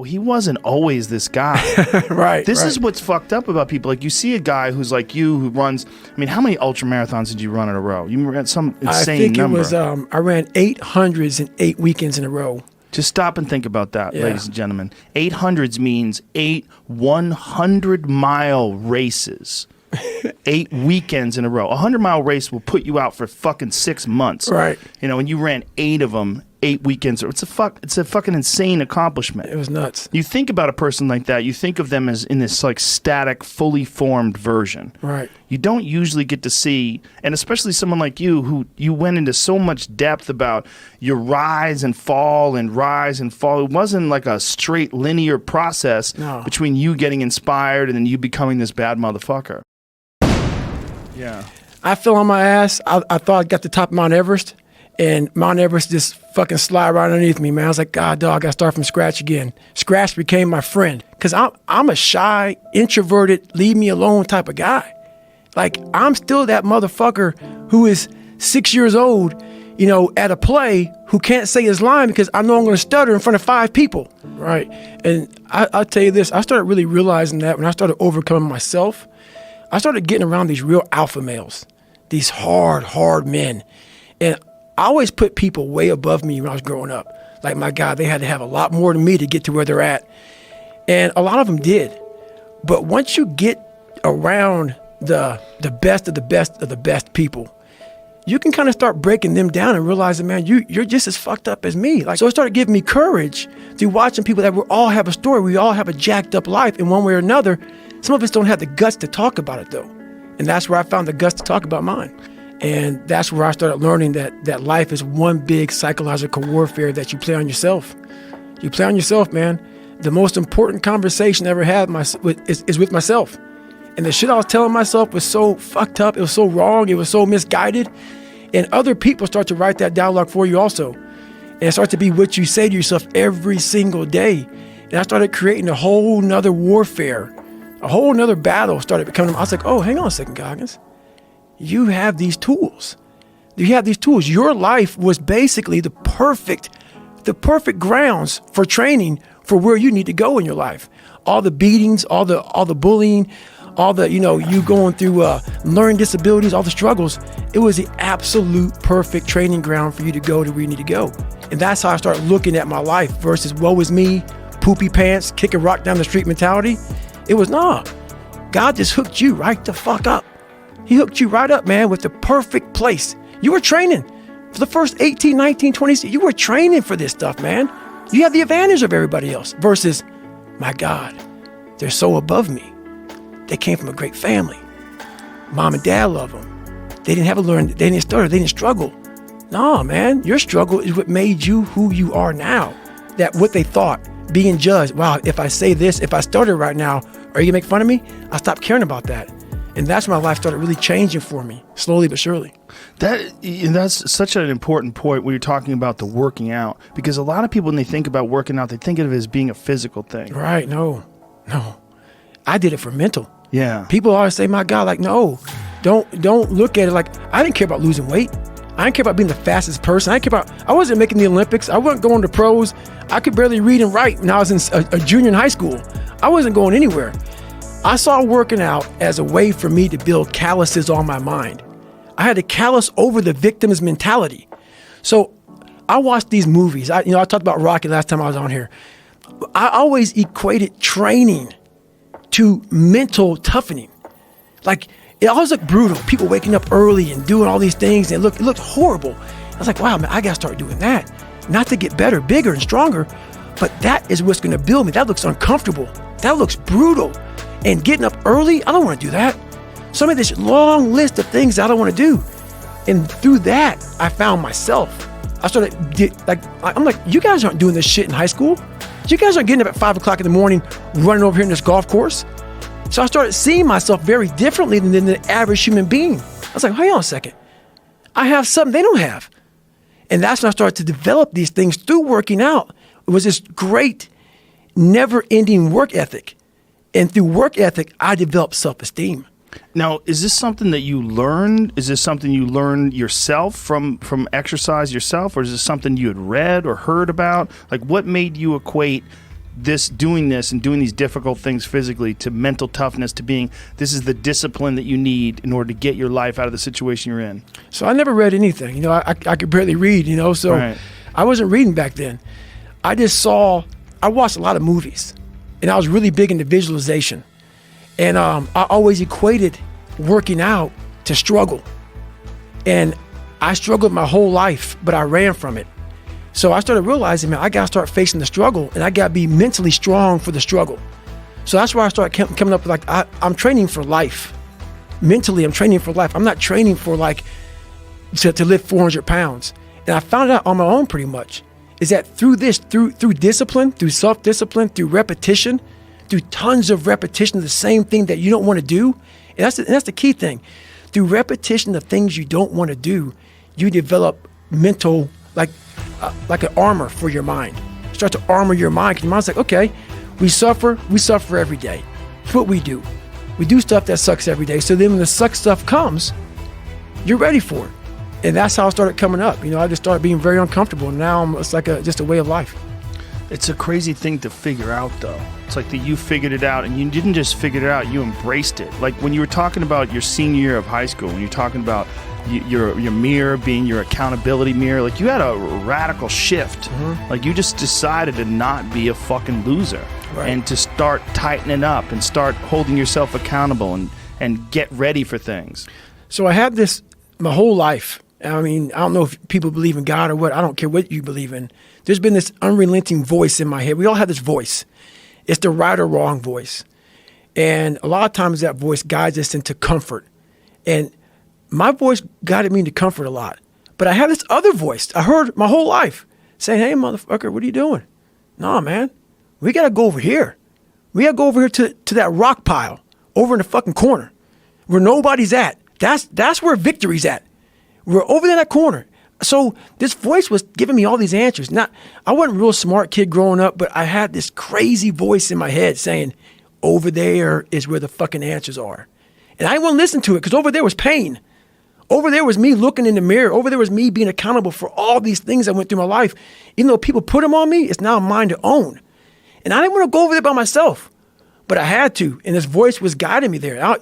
he wasn't always this guy. Right. This is what's fucked up about people. Like, you see a guy who's like you, who runs, I mean, how many ultra marathons did you run in a row? You ran some insane number. I think it was, I ran 800s in 8 weekends in a row. Just stop and think about that, ladies and gentlemen. 800s means 8 100-mile races. 8 weekends in a row. A 100-mile race will put you out for fucking 6 months. Right. You know, and you ran 8 of them, 8 weekends. It's a fucking insane accomplishment. It was nuts. You think about a person like that, you think of them as in this like static, fully formed version. Right. You don't usually get to see, and especially someone like you, who you went into so much depth about your rise and fall and rise and fall. It wasn't like a straight linear process between you getting inspired and then you becoming this bad motherfucker. Yeah. I fell on my ass. I thought I got to the top of Mount Everest, and Mount Everest just fucking slide right underneath me, man. I was like, God, dog, I got to start from scratch again. Scratch became my friend, because I'm a shy, introverted, leave me alone type of guy. Like, I'm still that motherfucker who is 6 years old, you know, at a play, who can't say his line because I know I'm going to stutter in front of 5 people, right? And I'll tell you this, I started really realizing that when I started overcoming myself. I started getting around these real alpha males, these hard men. And I always put people way above me when I was growing up. Like, my God, they had to have a lot more than me to get to where they're at. And a lot of them did. But once you get around the best of the best of the best people, you can kind of start breaking them down and realizing, man, you're just as fucked up as me. Like, so it started giving me courage through watching people that we all have a story. We all have a jacked up life in one way or another. Some of us don't have the guts to talk about it, though. And that's where I found the guts to talk about mine. And that's where I started learning that life is one big psychological warfare that you play on yourself. You play on yourself, man. The most important conversation I ever had is with myself. And the shit I was telling myself was so fucked up. It was so wrong. It was so misguided. And other people start to write that dialogue for you also. And it starts to be what you say to yourself every single day. And I started creating a whole nother warfare. A whole nother battle started becoming. I was like, oh, hang on a second, Goggins. You have these tools. You have these tools. Your life was basically the perfect grounds for training for where you need to go in your life. All the beatings, all the bullying, all the, you going through learning disabilities, all the struggles. It was the absolute perfect training ground for you to go to where you need to go. And that's how I started looking at my life versus woe is me, poopy pants, kick a rock down the street mentality. It was, God just hooked you right the fuck up. He hooked you right up, man, with the perfect place. You were training for the first 18, 19, 20, you were training for this stuff, man. You have the advantage of everybody else versus, my God, they're so above me. They came from a great family. Mom and dad love them. They didn't have to learn, they didn't stutter, they didn't struggle. No, man, your struggle is what made you who you are now. That what they thought, being judged. Wow, if I say this, if I stutter right now, are you gonna make fun of me? I stopped caring about that. And that's when my life started really changing for me, slowly but surely. That's such an important point when you're talking about the working out, because a lot of people, when they think about working out, they think of it as being a physical thing. Right, no. I did it for mental. Yeah. People always say, my God, like, no, don't look at it like, I didn't care about losing weight. I didn't care about being the fastest person. I wasn't making the Olympics. I wasn't going to pros. I could barely read and write when I was in a junior in high school. I wasn't going anywhere. I saw working out as a way for me to build calluses on my mind. I had to callous over the victim's mentality. So I watched these movies. I talked about Rocky last time I was on here. I always equated training to mental toughening. Like, it always looked brutal. People waking up early and doing all these things, and it looked horrible. I was like, wow, man, I gotta start doing that. Not to get better, bigger, and stronger, but that is what's gonna build me. That looks uncomfortable. That looks brutal. And getting up early, I don't wanna do that. So I made this long list of things I don't wanna do. And through that, I found myself. I started, I'm like, you guys aren't doing this shit in high school. You guys aren't getting up at 5 o'clock in the morning, running over here in this golf course. So I started seeing myself very differently than the average human being. I was like, hang on a second. I have something they don't have. And that's when I started to develop these things through working out. It was this great, never-ending work ethic. And through work ethic, I developed self-esteem. Now, is this something that you learned? Is this something you learned yourself from exercise yourself? Or is this something you had read or heard about? Like, what made you equate doing this and doing these difficult things physically to mental toughness to being, this is the discipline that you need in order to get your life out of the situation you're in? So I never read anything. You know, I could barely read, you know, so Right. I wasn't reading back then. I watched a lot of movies, and I was really big into visualization. And I always equated working out to struggle. And I struggled my whole life, but I ran from it. So I started realizing, man, I got to start facing the struggle, and I got to be mentally strong for the struggle. So that's where I started coming up with, like, I'm training for life. Mentally, I'm training for life. I'm not training for, like, to lift 400 pounds. And I found out on my own pretty much, is that through discipline, through self-discipline, through repetition, through tons of repetition of the same thing that you don't want to do, and that's the key thing. Through repetition of things you don't want to do, you develop mental, like an armor for your mind. You start to armor your mind, because your mind's like, okay, we suffer every day. That's what we do. We do stuff that sucks every day. So then when the suck stuff comes, you're ready for it. And that's how I started coming up. You know, I just started being very uncomfortable. And now it's like just a way of life. It's a crazy thing to figure out, though. It's like that you figured it out, and you didn't just figure it out, you embraced it. Like when you were talking about your senior year of high school, when you're talking about your mirror being your accountability mirror, like you had a radical shift. Mm-hmm. Like you just decided to not be a fucking loser. Right. And to start tightening up and start holding yourself accountable and get ready for things. So I had this my whole life. I mean, I don't know if people believe in God or what. I don't care what you believe in. There's been this unrelenting voice in my head. We all have this voice. It's the right or wrong voice. And a lot of times that voice guides us into comfort. And my voice guided me into comfort a lot. But I had this other voice I heard my whole life saying, hey, motherfucker, what are you doing? No, man, we got to go over here. We got to go over here to that rock pile over in the fucking corner where nobody's at. That's where victory's at. We're over there in that corner. So this voice was giving me all these answers. I wasn't a real smart kid growing up, but I had this crazy voice in my head saying, over there is where the fucking answers are. And I didn't want to listen to it because over there was pain. Over there was me looking in the mirror. Over there was me being accountable for all these things I went through my life. Even though people put them on me, it's now mine to own. And I didn't want to go over there by myself, but I had to. And this voice was guiding me there.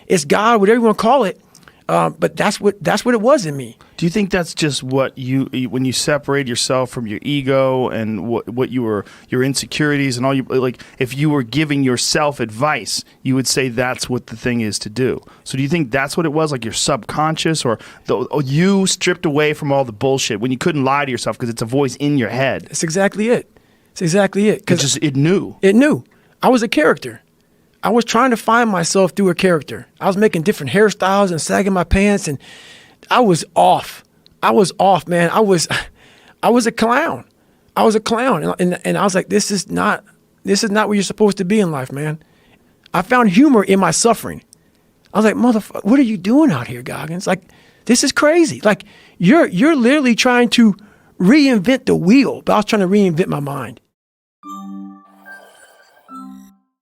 It's God, whatever you want to call it. But that's what it was in me. Do you think that's just what when you separate yourself from your ego and what your insecurities and all like if you were giving yourself advice, you would say that's what the thing is to do. So do you think that's what it was, like your subconscious or you stripped away from all the bullshit when you couldn't lie to yourself because it's a voice in your head? That's exactly it. It's exactly it. Because it knew. It knew. I was a character. I was trying to find myself through a character. I was making different hairstyles and sagging my pants, and I was off. I was off, man. I was a clown. I was a clown, and I was like, this is not where you're supposed to be in life, man. I found humor in my suffering. I was like, motherfucker, what are you doing out here, Goggins? Like, this is crazy. Like, you're literally trying to reinvent the wheel, but I was trying to reinvent my mind.